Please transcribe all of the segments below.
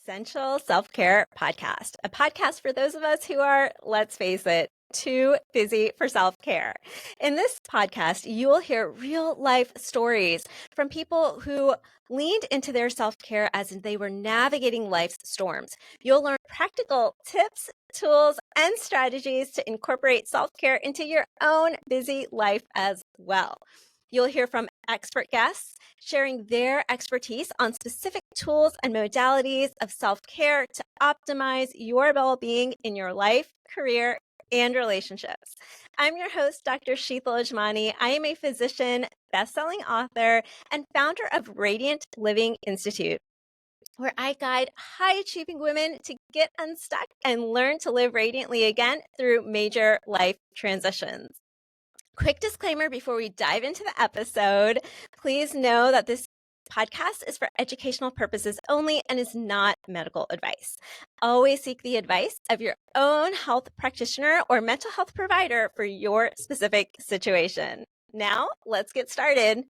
Essential Self-Care Podcast, a podcast for those of us who are, let's face it, too busy for self-care. In this podcast, you will hear real life stories from people who leaned into their self-care as they were navigating life's storms. You'll learn practical tips, tools, and strategies to incorporate self-care into your own busy life as well. You'll hear from expert guests sharing their expertise on specific tools and modalities of self-care to optimize your well-being in your life, career, and relationships. I'm your host, Dr. Sheetal Ajmani. I am a physician, best-selling author, and founder of Radiant Living Institute, where I guide high-achieving women to get unstuck and learn to live radiantly again through major life transitions. Quick disclaimer before we dive into the episode, please know that this podcast is for educational purposes only and is not medical advice. Always seek the advice of your own health practitioner or mental health provider for your specific situation. Now, let's get started.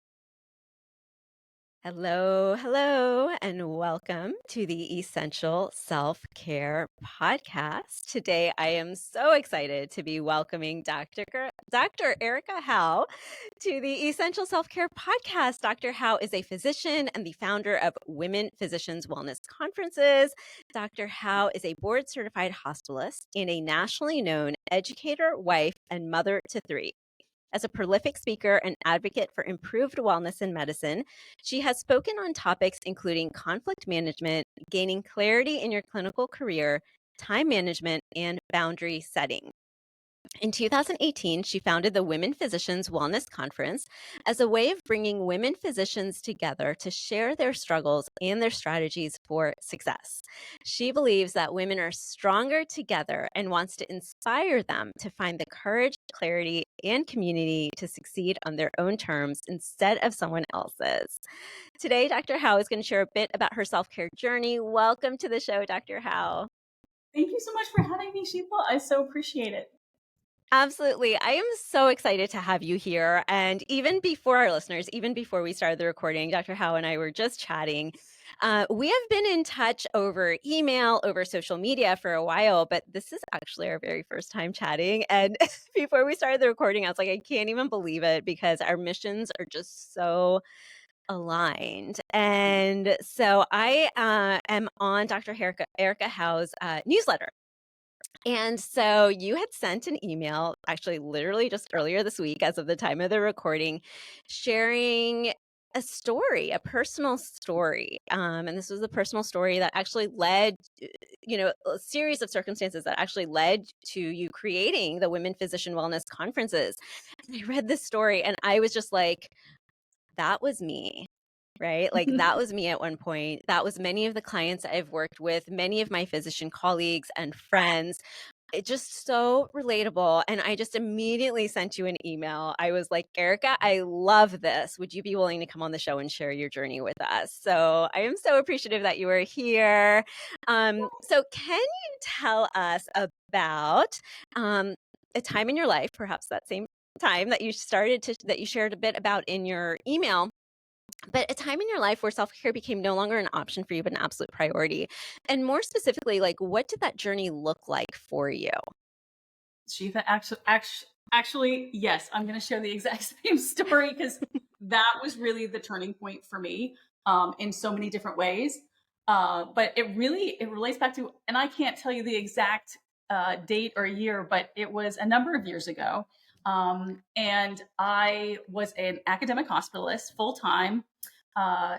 Hello, and welcome to the Essential Self-Care Podcast. Today, I am so excited to be welcoming Dr. Erica Howe to the Essential Self-Care Podcast. Dr. Howe is a physician and the founder of Women Physicians Wellness Conferences. Dr. Howe is a board-certified hospitalist and a nationally known educator, wife, and mother to three. As a prolific speaker and advocate for improved wellness in medicine, she has spoken on topics including conflict management, gaining clarity in your clinical career, time management, and boundary setting. In 2018, she founded the Women Physicians Wellness Conference as a way of bringing women physicians together to share their struggles and their strategies for success. She believes that women are stronger together and wants to inspire them to find the courage, clarity, and community to succeed on their own terms instead of someone else's. Today, Dr. Howe is going to share a bit about her self-care journey. Welcome to the show, Dr. Howe. Thank you so much for having me, Sheetal. I so appreciate it. Absolutely. I am so excited to have you here. And even before our listeners, even before we started the recording, Dr. Howe and I were just chatting. We have been in touch over email, over social media for a while, but this is actually our very first time chatting. And before we started the recording, I was like, I can't even believe it because our missions are just so aligned. And so I am on Dr. Erica Howe's newsletter. And so you had sent an email, actually, literally just earlier this week, as of the time of the recording, sharing a story, a personal story. And this was a personal story that actually led, a series of circumstances that actually led to you creating the Women Physician Wellness Conferences. And I read this story and I was just like, that was me. Right? Like that was me at one point. That was many of the clients I've worked with, many of my physician colleagues and friends. It's just so relatable. And I just immediately sent you an email. I was like, Erica, I love this. Would you be willing to come on the show and share your journey with us? So I am so appreciative that you are here. So can you tell us about a time in your life, perhaps that same time that you shared a bit about in your email, but a time in your life where self-care became no longer an option for you, but an absolute priority. And more specifically, like what did that journey look like for you? Sheeta, actually, yes, I'm going to share the exact same story because that was really the turning point for me in so many different ways. But it relates back to, and I can't tell you the exact date or year, but it was a number of years ago. And I was an academic hospitalist full time,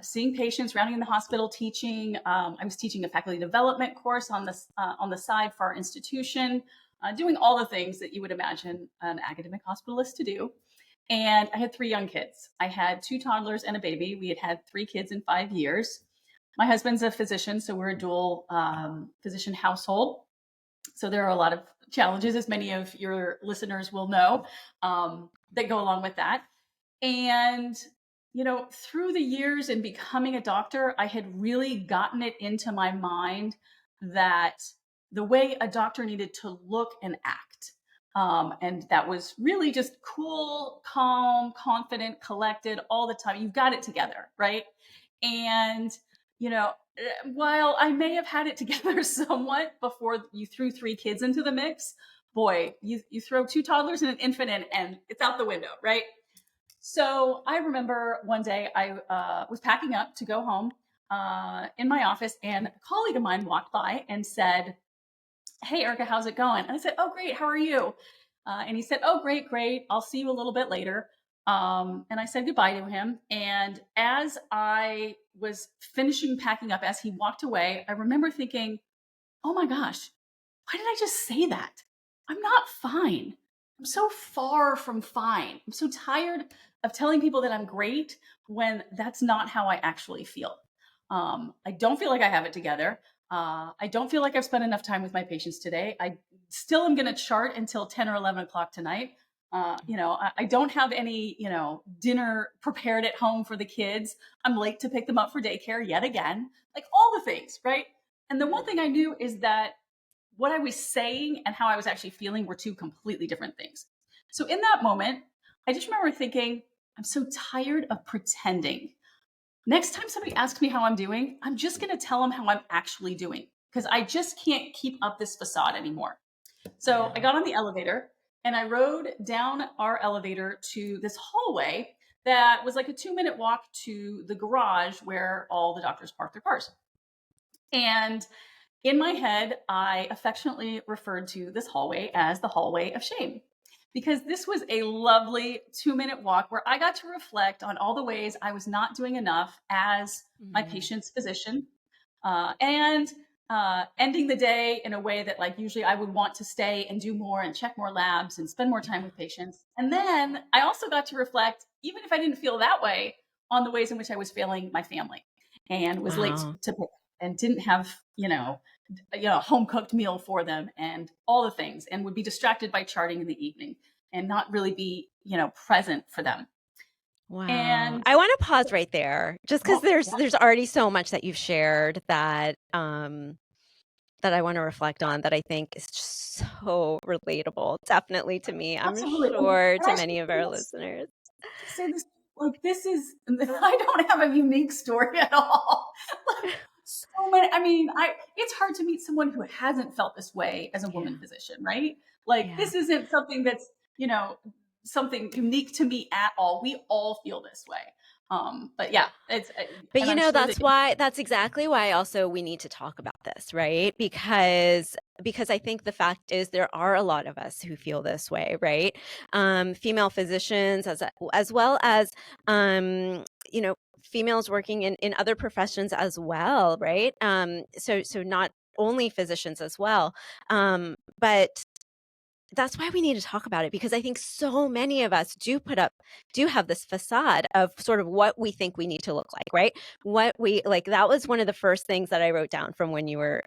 seeing patients, rounding in the hospital, teaching. I was teaching a faculty development course on the side for our institution, doing all the things that you would imagine an academic hospitalist to do. And I had 3 young kids. I had 2 toddlers and a baby. We had 3 kids in 5 years. My husband's a physician, so we're a dual physician household. So there are a lot of challenges, as many of your listeners will know, that go along with that. And, through the years and becoming a doctor, I had really gotten it into my mind that the way a doctor needed to look and act. And that was really just cool, calm, confident, collected all the time. You've got it together, right? And, while I may have had it together somewhat before you threw 3 kids into the mix, boy, you throw 2 toddlers and an infant in, and it's out the window, right? So I remember one day I was packing up to go home in my office, and a colleague of mine walked by and said, "Hey, Erica, how's it going?" And I said, "Oh, great. How are you?" And he said, "Oh, great, great. I'll see you a little bit later." And I said goodbye to him. And as I was finishing packing up, as he walked away, I remember thinking, "Oh my gosh, why did I just say that? I'm not fine. I'm so far from fine. I'm so tired of telling people that I'm great when that's not how I actually feel. I don't feel like I have it together. I don't feel like I've spent enough time with my patients today. I still am going to chart until 10 or 11 o'clock tonight. I don't have any, dinner prepared at home for the kids. I'm late to pick them up for daycare yet again. Like all the things, right? And the one thing I knew is that what I was saying and how I was actually feeling were two completely different things. So in that moment, I just remember thinking, I'm so tired of pretending. Next time somebody asks me how I'm doing, I'm just going to tell them how I'm actually doing because I just can't keep up this facade anymore. So I Yeah. got on the elevator and I rode down our elevator to this hallway that was like a 2-minute walk to the garage where all the doctors park their cars. And in my head, I affectionately referred to this hallway as the hallway of shame because this was a lovely 2-minute walk where I got to reflect on all the ways I was not doing enough as my Mm. patient's physician, and ending the day in a way that, like, usually I would want to stay and do more and check more labs and spend more time with patients. And then I also got to reflect, even if I didn't feel that way, on the ways in which I was failing my family and was late Wow. to pick up and didn't have, home cooked meal for them and all the things, and would be distracted by charting in the evening and not really be, present for them. Wow. And I wanna pause right there just because oh, there's already so much that you've shared that I wanna reflect on that I think is just so relatable, definitely to me, I'm absolutely. sure And to I should many of say our this listeners. to say this, like, this is I don't have a unique story at all. Like, so many, I mean, I it's hard to meet someone who hasn't felt this way as a woman Yeah, physician, right? Like, yeah. this isn't something that's, you know, something unique to me at all. We all feel this way. But yeah, it's But, and I'm sure that that's exactly why also we need to talk about this, right? Because I think the fact is there are a lot of us who feel this way, right? Female physicians as well as, um, you know, females working in other professions as well, right? So not only physicians as well. But that's why we need to talk about it because I think so many of us do have this facade of sort of what we think we need to look like, right? What we like that was one of the first things that I wrote down from when you were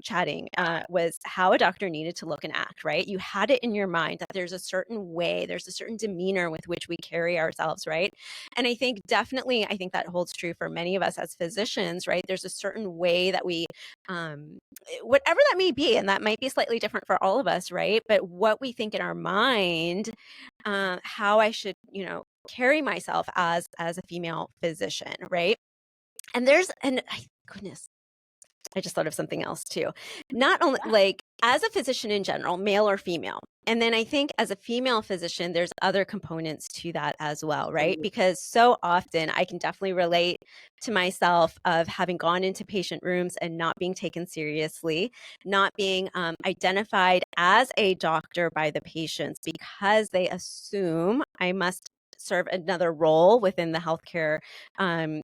chatting was how a doctor needed to look and act, right? You had it in your mind that there's a certain way, there's a certain demeanor with which we carry ourselves, right? And I think definitely, I think that holds true for many of us as physicians, right? There's a certain way that we um, whatever that may be, and that might be slightly different for all of us, right? But what we think in our mind, how I should, carry myself as a female physician, right? Goodness, I just thought of something else too. Not only like as a physician in general, male or female. And then I think as a female physician, there's other components to that as well, right? absolutely. Because so often I can definitely relate to myself of having gone into patient rooms and not being taken seriously, not being identified as a doctor by the patients because they assume I must serve another role within the healthcare um,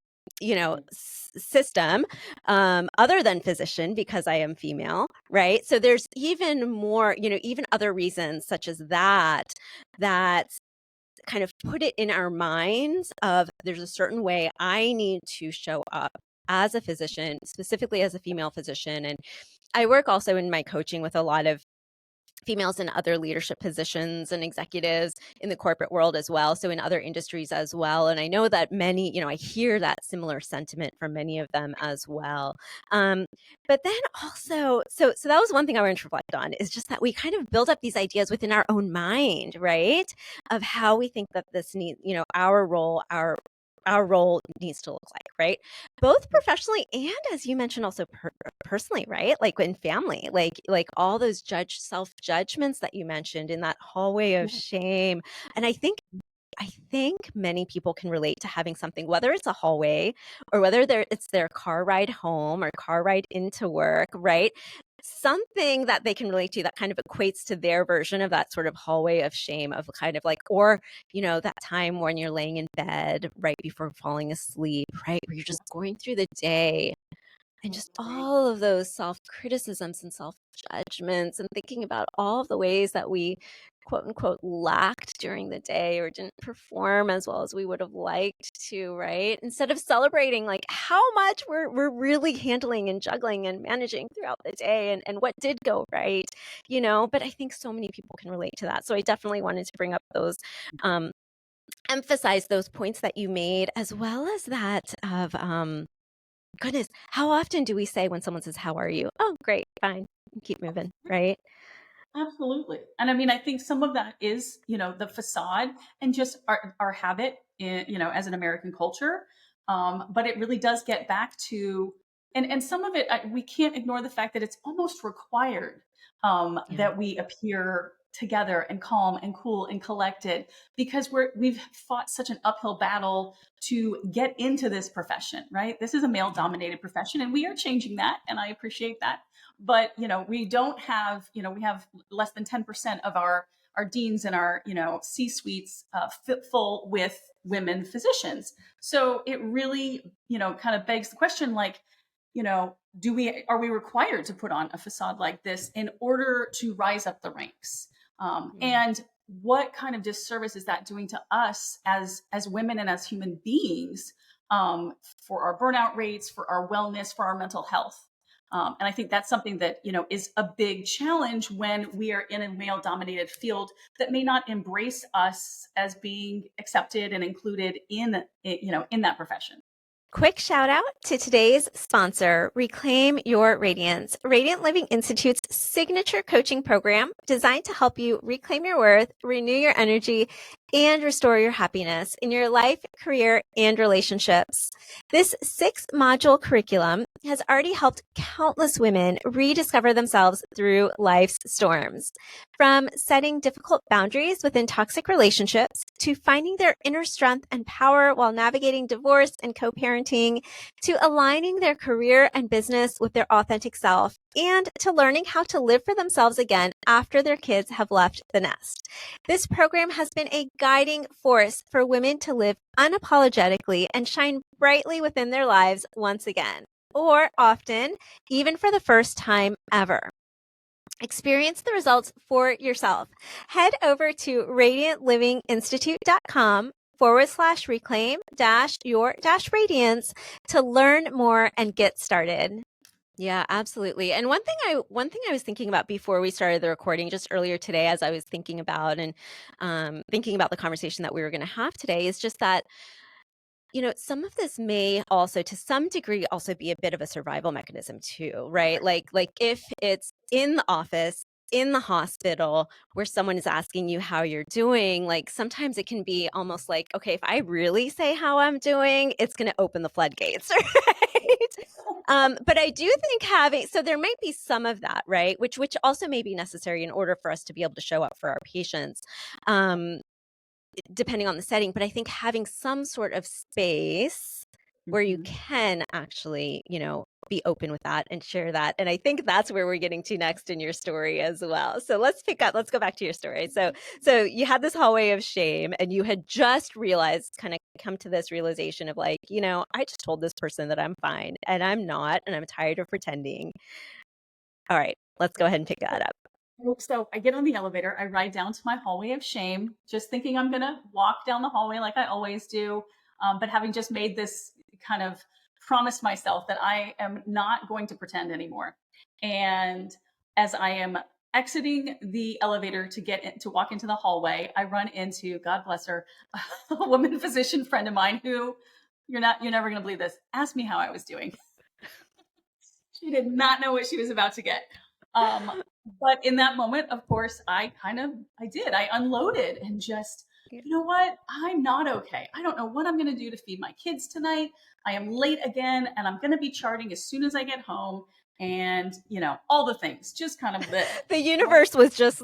system other than physician because I am female, right? So there's even more, even other reasons such as that kind of put it in our minds of there's a certain way I need to show up as a physician, specifically as a female physician. And I work also in my coaching with a lot of females in other leadership positions and executives in the corporate world as well, so in other industries as well. And I know that many, I hear that similar sentiment from many of them as well. um, but then also, so that was one thing I wanted to reflect on, is just that we kind of build up these ideas within our own mind, right, of how we think that this needs, our role, our role needs to look like, right? Both professionally and, as you mentioned, also personally, right? Like in family, like all those self judgments that you mentioned in that hallway of Yeah. shame. And I think many people can relate to having something, whether it's a hallway or whether it's their car ride home or car ride into work, right? Something that they can relate to that kind of equates to their version of that sort of hallway of shame of kind of like, or, that time when you're laying in bed right before falling asleep, right? Where you're just going through the day and just all of those self-criticisms and self-judgments and thinking about all of the ways that we quote unquote lacked during the day or didn't perform as well as we would have liked to, right? Instead of celebrating like how much we're really handling and juggling and managing throughout the day and what did go right, but I think so many people can relate to that. So I definitely wanted to bring up those um emphasize those points that you made, as well as that of goodness, how often do we say when someone says, "How are you?" "Oh, great, fine." Keep moving, right? Absolutely. And I mean, I think some of that is, the facade and just our habit in, as an American culture. But it really does get back to, and some of it, we can't ignore the fact that it's almost required Yeah. that we appear together and calm and cool and collected, because we've fought such an uphill battle to get into this profession, right? This is a male Yeah. dominated profession, and we are changing that. And I appreciate that. But we don't have, we have less than 10% of our deans and our C suites full with women physicians. So it really kind of begs the question, like, are we required to put on a facade like this in order to rise up the ranks? Yeah. And what kind of disservice is that doing to us as women and as human beings, for our burnout rates, for our wellness, for our mental health? And I think that's something that is a big challenge when we are in a male-dominated field that may not embrace us as being accepted and included in that profession. Quick shout out to today's sponsor, Reclaim Your Radiance, Radiant Living Institute's signature coaching program designed to help you reclaim your worth, renew your energy, and restore your happiness in your life, career, and relationships. This 6-module curriculum has already helped countless women rediscover themselves through life's storms. From setting difficult boundaries within toxic relationships to finding their inner strength and power while navigating divorce and co-parenting, to aligning their career and business with their authentic self, and to learning how to live for themselves again after their kids have left the nest. This program has been a guiding force for women to live unapologetically and shine brightly within their lives once again, or often, even for the first time ever. Experience the results for yourself. Head over to radiantlivinginstitute.com/reclaim your radiance to learn more and get started. Yeah, absolutely. And one thing I was thinking about before we started the recording just earlier today, as I was thinking about and thinking about the conversation that we were going to have today, is just that some of this may also, to some degree, also be a bit of a survival mechanism too, right? Like if it's in the office, in the hospital, where someone is asking you how you're doing, like sometimes it can be almost like, okay, if I really say how I'm doing, it's going to open the floodgates, right? But I do think so there might be some of that, right? Which also may be necessary in order for us to be able to show up for our patients. Depending on the setting, but I think having some sort of space where you Mhm. can actually, be open with that and share that. And I think that's where we're getting to next in your story as well. So let's go back to your story. So you had this hallway of shame and you had just realized, kind of come to this realization of like, I just told this person that I'm fine and I'm not, and I'm tired of pretending. All right, let's go ahead and pick that up. So I get on the elevator, I ride down to my hallway of shame, just thinking I'm going to walk down the hallway like I always do. But having just made this kind of promised myself that I am not going to pretend anymore. And as I am exiting the elevator to walk into the hallway, I run into, God bless her, a woman physician friend of mine who, you're never going to believe this, asked me how I was doing. She did not know what she was about to get. Um, but in that moment, of course, I unloaded and just Yeah. you know what? I'm not okay. I don't know what I'm going to do to feed my kids tonight. I am late again, and I'm going to be charting as soon as I get home. And, all the things, just kind of the, The universe was just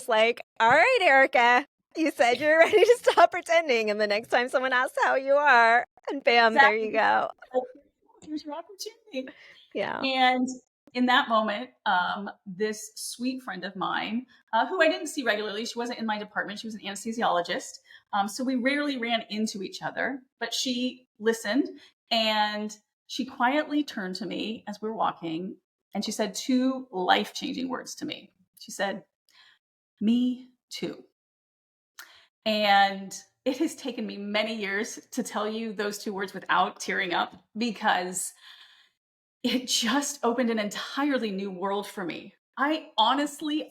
like, "All right, Erica, you said you're ready to stop pretending, and the next time someone asks how you are, and bam, there you exactly, go." here's your opportunity. Yeah. And in that moment, this sweet friend of mine, who I didn't see regularly, she wasn't in my department, she was an anesthesiologist. So we rarely ran into each other, but she listened and she quietly turned to me as we were walking and she said two life changing words to me. She said, "Me too." And it has taken me many years to tell you those two words without tearing up because it just opened an entirely new world for me. I honestly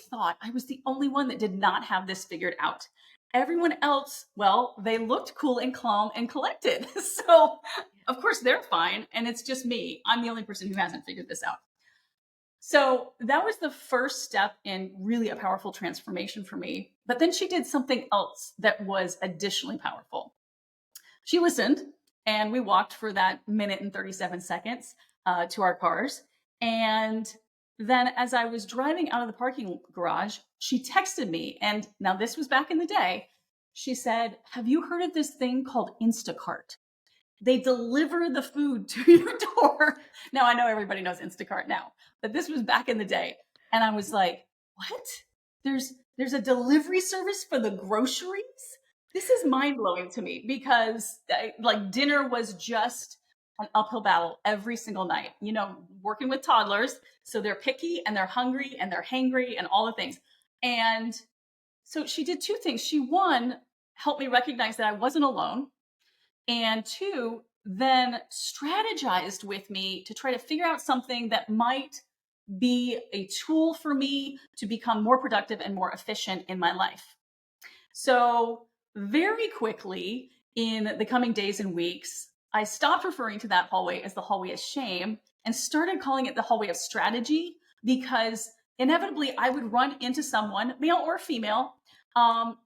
thought I was the only one that did not have this figured out. Everyone else, well, they looked cool and calm and collected. So, of course, they're fine. And it's just me. I'm the only person who hasn't figured this out. So, that was the first step in really a powerful transformation for me. But then she did something else that was additionally powerful. She listened, and we walked for that minute and 37 seconds to our cars. And then, as I was driving out of the parking garage, she texted me. And now, this was back in the day. She said, "Have you heard of this thing called Instacart? They deliver the food to your door." Now, I know everybody knows Instacart now, but this was back in the day. And I was like, what? There's a delivery service for the groceries? This is mind blowing to me because like dinner was just an uphill battle every single night. Working with toddlers, so they're picky and they're hungry and they're hangry and all the things. And so she did two things. She, one, helped me recognize that I wasn't alone, and two, then strategized with me to try to figure out something that might be a tool for me to become more productive and more efficient in my life. So, very quickly in the coming days and weeks, I stopped referring to that hallway as the hallway of shame and started calling it the hallway of strategy because inevitably I would run into someone, male or female,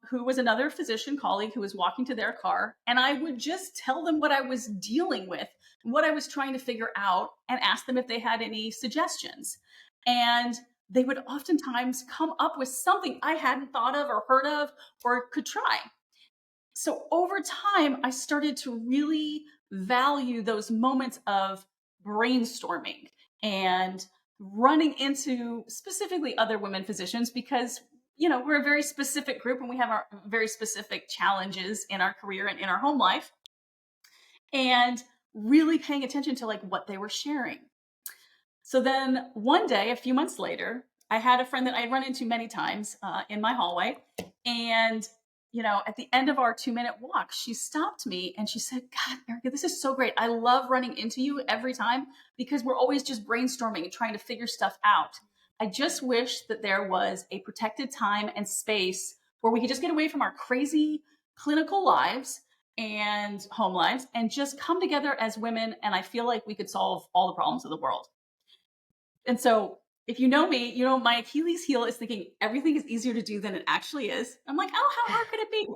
who was another physician colleague who was walking to their car. And I would just tell them what I was dealing with, what I was trying to figure out, and ask them if they had any suggestions. And they would oftentimes come up with something I hadn't thought of or heard of or could try. So over time, I started to really value those moments of brainstorming and running into specifically other women physicians because we're a very specific group and we have our very specific challenges in our career and in our home life, and really paying attention to like what they were sharing. So then one day, a few months later, I had a friend that I'd run into many times in my hallway. And, at the end of our 2-minute walk, she stopped me and she said, "God, Erica, this is so great. I love running into you every time because we're always just brainstorming and trying to figure stuff out. I just wish that there was a protected time and space where we could just get away from our crazy clinical lives and home lives and just come together as women. And I feel like we could solve all the problems of the world." And so if you know me, my Achilles heel is thinking everything is easier to do than it actually is. I'm like, oh, how hard could it be?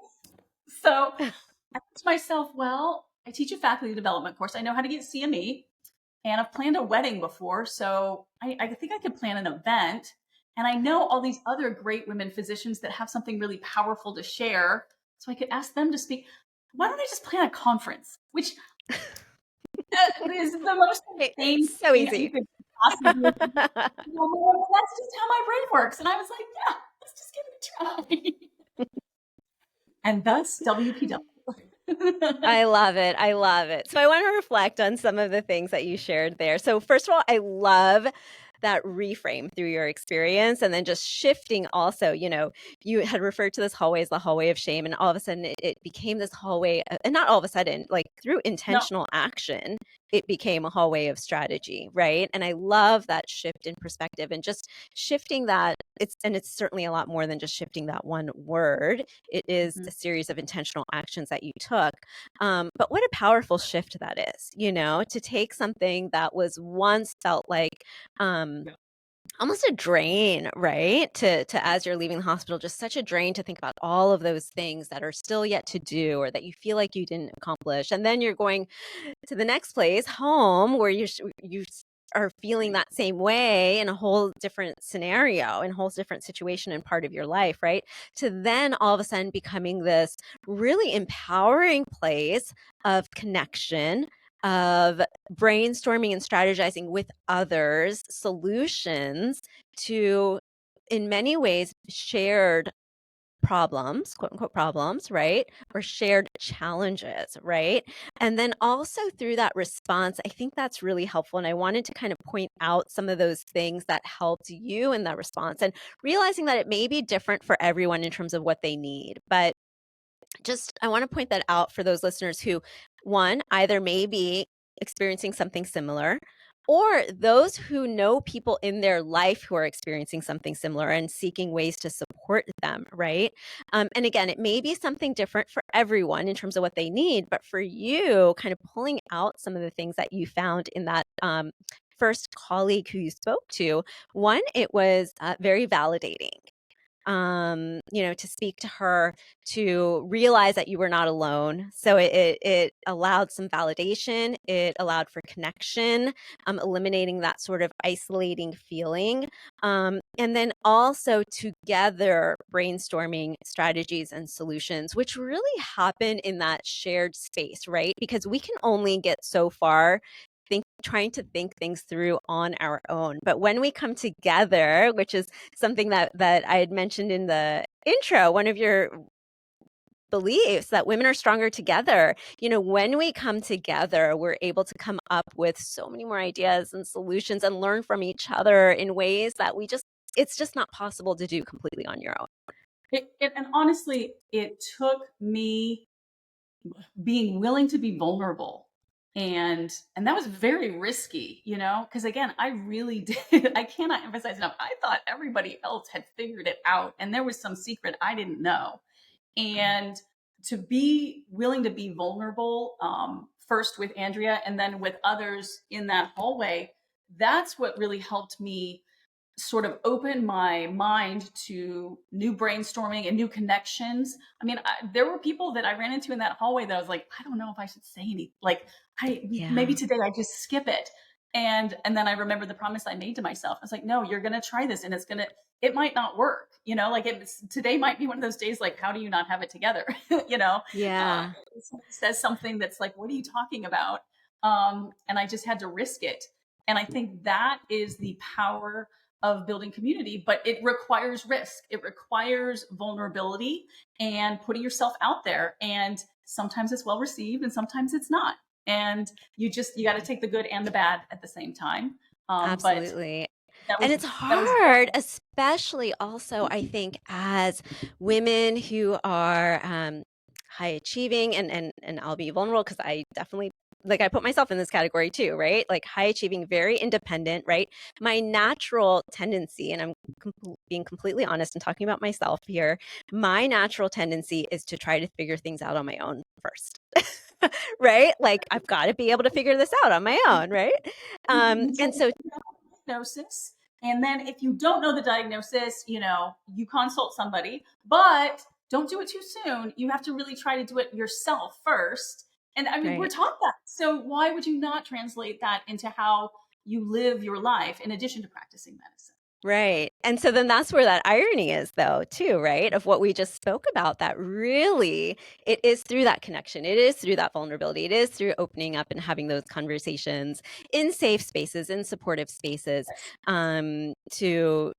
So I thought to myself, well, I teach a faculty development course. I know how to get CME, and I've planned a wedding before. So I think I could plan an event. And I know all these other great women physicians that have something really powerful to share. So I could ask them to speak. Why don't I just plan a conference, which is the most insane It's so thing you easy. could possibly do. That's just how my brain works. And I was like, yeah, let's just give it a try. And thus, WPW. I love it. I love it. So I want to reflect on some of the things that you shared there. So first of all, I love that reframe through your experience, and then just shifting also, you had referred to this hallway as the hallway of shame, and all of a sudden it became this hallway, and not all of a sudden, like through No. intentional action, it became a hallway of strategy, right? And I love that shift in perspective and just shifting that. It's certainly a lot more than just shifting that one word. It is Mhm. a series of intentional actions that you took. But what a powerful shift that is, to take something that was once felt like, Yeah. almost a drain, right? To as you're leaving the hospital, just such a drain to think about all of those things that are still yet to do or that you feel like you didn't accomplish. And then you're going to the next place, home, where are feeling Right. that same way in a whole different scenario, in a whole different situation and part of your life, right? To then all of a sudden becoming this really empowering place of connection, of brainstorming and strategizing with others, solutions to, in many ways, shared problems, quote unquote problems, right? Or shared challenges, right? And then also through that response, I think that's really helpful. And I wanted to kind of point out some of those things that helped you in that response and realizing that it may be different for everyone in terms of what they need. But just I want to point that out for those listeners who, one, either may be experiencing something similar, or those who know people in their life who are experiencing something similar and seeking ways to support them, right? And again, it may be something different for everyone in terms of what they need, but for you, kind of pulling out some of the things that you found in that first colleague who you spoke to, one, it was very validating, to speak to her, to realize that you were not alone. So it allowed some validation. It allowed for connection, eliminating that sort of isolating feeling. And then also together brainstorming strategies and solutions, which really happen in that shared space, right? Because we can only get so far trying to think things through on our own. But when we come together, which is something that I had mentioned in the intro, one of your beliefs that women are stronger together. When we come together, we're able to come up with so many more ideas and solutions and learn from each other in ways that it's just not possible to do completely on your own. And honestly, it took me being willing to be vulnerable, and that was very risky, because again, I really did. I cannot emphasize enough, I thought everybody else had figured it out and there was some secret I didn't know. Right. And to be willing to be vulnerable, first with Andrea and then with others in that hallway, that's what really helped me sort of open my mind to new brainstorming and new connections. I mean, there were people that I ran into in that hallway that I was like, I don't know if I should say anything. Like, maybe Yeah. today I just skip it. And then I remember the promise I made to myself. I was like, no, you're gonna try this, and it might not work. Like today might be one of those days. Like, how do you not have it together? Yeah. Someone says something that's like, what are you talking about? And I just had to risk it. And I think that is the power of building community, but it requires risk. It requires vulnerability and putting yourself out there. And sometimes it's well received and sometimes it's not. And you got to take the good and the bad at the same time. But Absolutely. that And was, it's that was hard, especially also, I think, as women who are high achieving, and I'll be vulnerable because I definitely, like, I put myself in this category too, right? Like high achieving, very independent, right? My natural tendency, and I'm being completely honest and talking about myself here, my natural tendency is to try to figure things out on my own first. Right? Like I've got to be able to figure this out on my own, right? until And so diagnosis. And then if you don't know the diagnosis, you consult somebody, but don't do it too soon. You have to really try to do it yourself first. And I mean, we're right. taught that. So why would you not translate that into how you live your life in addition to practicing medicine? Right. And so then that's where that irony is though, too, right? Of what we just spoke about, that really it is through that connection. It is through that vulnerability. It is through opening up and having those conversations in safe spaces, in supportive spaces, Yes. to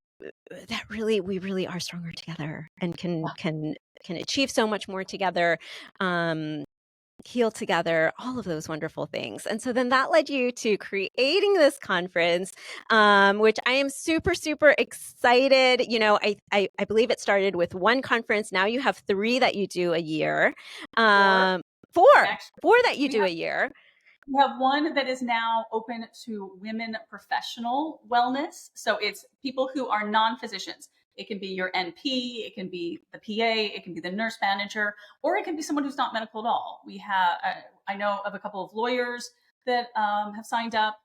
that really we really are stronger together and can achieve so much more together. Heal together, all of those wonderful things. And so then that led you to creating this conference, which I am super, super excited. I believe it started with one conference. Now you have three that you do a year. Or Um, four, actually, four that you we do have a year. We have one that is now open to women professional wellness. So it's people who are non physicians. It can be your NP, it can be the PA, it can be the nurse manager, or it can be someone who's not medical at all. I know of a couple of lawyers that have signed up.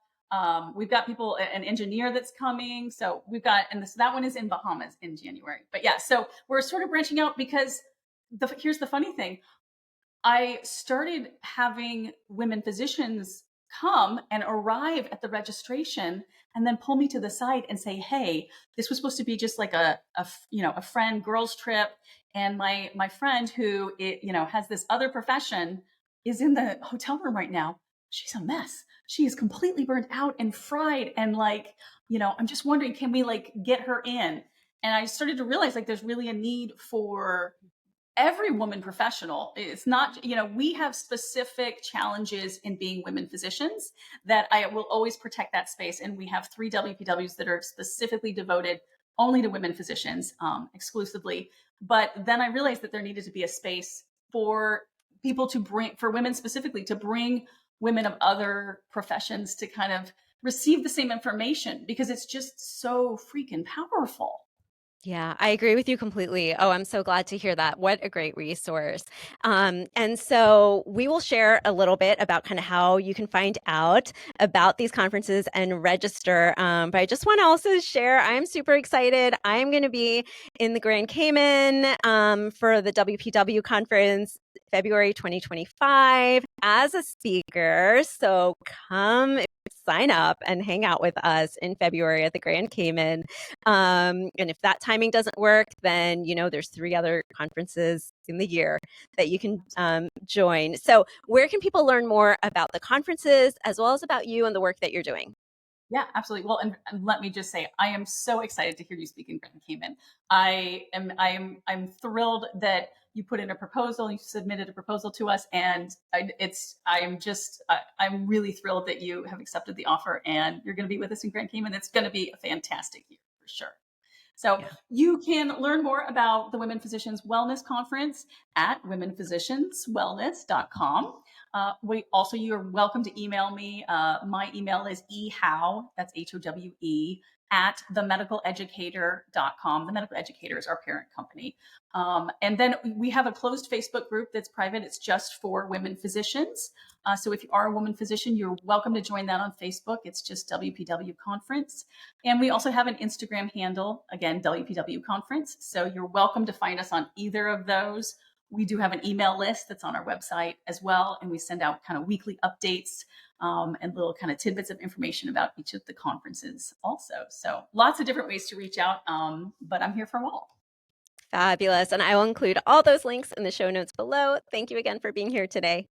We've got people, an engineer that's coming. So we've got, and that one is in Bahamas in January. But yeah, so we're sort of branching out because here's the funny thing. I started having women physicians come and arrive at the registration and then pull me to the side and say, "Hey, this was supposed to be just like a friend girls trip, and my friend who has this other profession is in the hotel room right now. She's a mess. She is completely burnt out and fried, and I'm just wondering, can we like get her in?" And I started to realize like there's really a need for every woman professional. It's not, we have specific challenges in being women physicians that I will always protect that space. And we have 3 WPWs that are specifically devoted only to women physicians, exclusively. But then I realized that there needed to be a space for people to bring, for women specifically, to bring women of other professions to kind of receive the same information because it's just so freaking powerful. Yeah, I agree with you completely. Oh, I'm so glad to hear that. What a great resource. And so we will share a little bit about kind of how you can find out about these conferences and register. But I just want to also share, I'm super excited. I'm going to be in the Grand Cayman for the WPW conference February 2025 as a speaker. So come sign up and hang out with us in February at the Grand Cayman. And if that timing doesn't work, then, there's 3 other conferences in the year that you can join. So where can people learn more about the conferences as well as about you and the work that you're doing? Yeah, absolutely. Well, and let me just say, I am so excited to hear you speak in Grand Cayman. I'm thrilled that you put in a proposal, you submitted a proposal to us, and I'm really thrilled that you have accepted the offer and you're going to be with us in Grand Cayman. It's going to be a fantastic year for sure. So Yeah. you can learn more about the Women Physicians Wellness Conference at womenphysicianswellness.com. You're welcome to email me. My email is ehowe, that's HOWE, at themedicaleducator.com. The Medical Educator is our parent company. And then we have a closed Facebook group that's private. It's just for women physicians. So if you are a woman physician, you're welcome to join that on Facebook. It's just WPW Conference. And we also have an Instagram handle, again, WPW Conference. So you're welcome to find us on either of those. We do have an email list that's on our website as well. And we send out kind of weekly updates and little kind of tidbits of information about each of the conferences also. So lots of different ways to reach out, but I'm here for them all. Fabulous. And I will include all those links in the show notes below. Thank you again for being here today.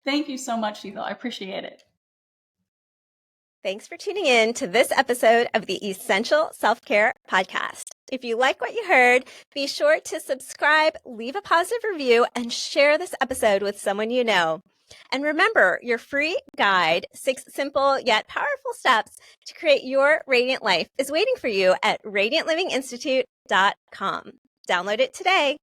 Thank you so much, Ethel. I appreciate it. Thanks for tuning in to this episode of the Essential Self-Care Podcast. If you like what you heard, be sure to subscribe, leave a positive review, and share this episode with someone you know. And remember, your free guide, 6 simple yet powerful steps to create your radiant life, is waiting for you at radiantlivinginstitute.com. Download it today.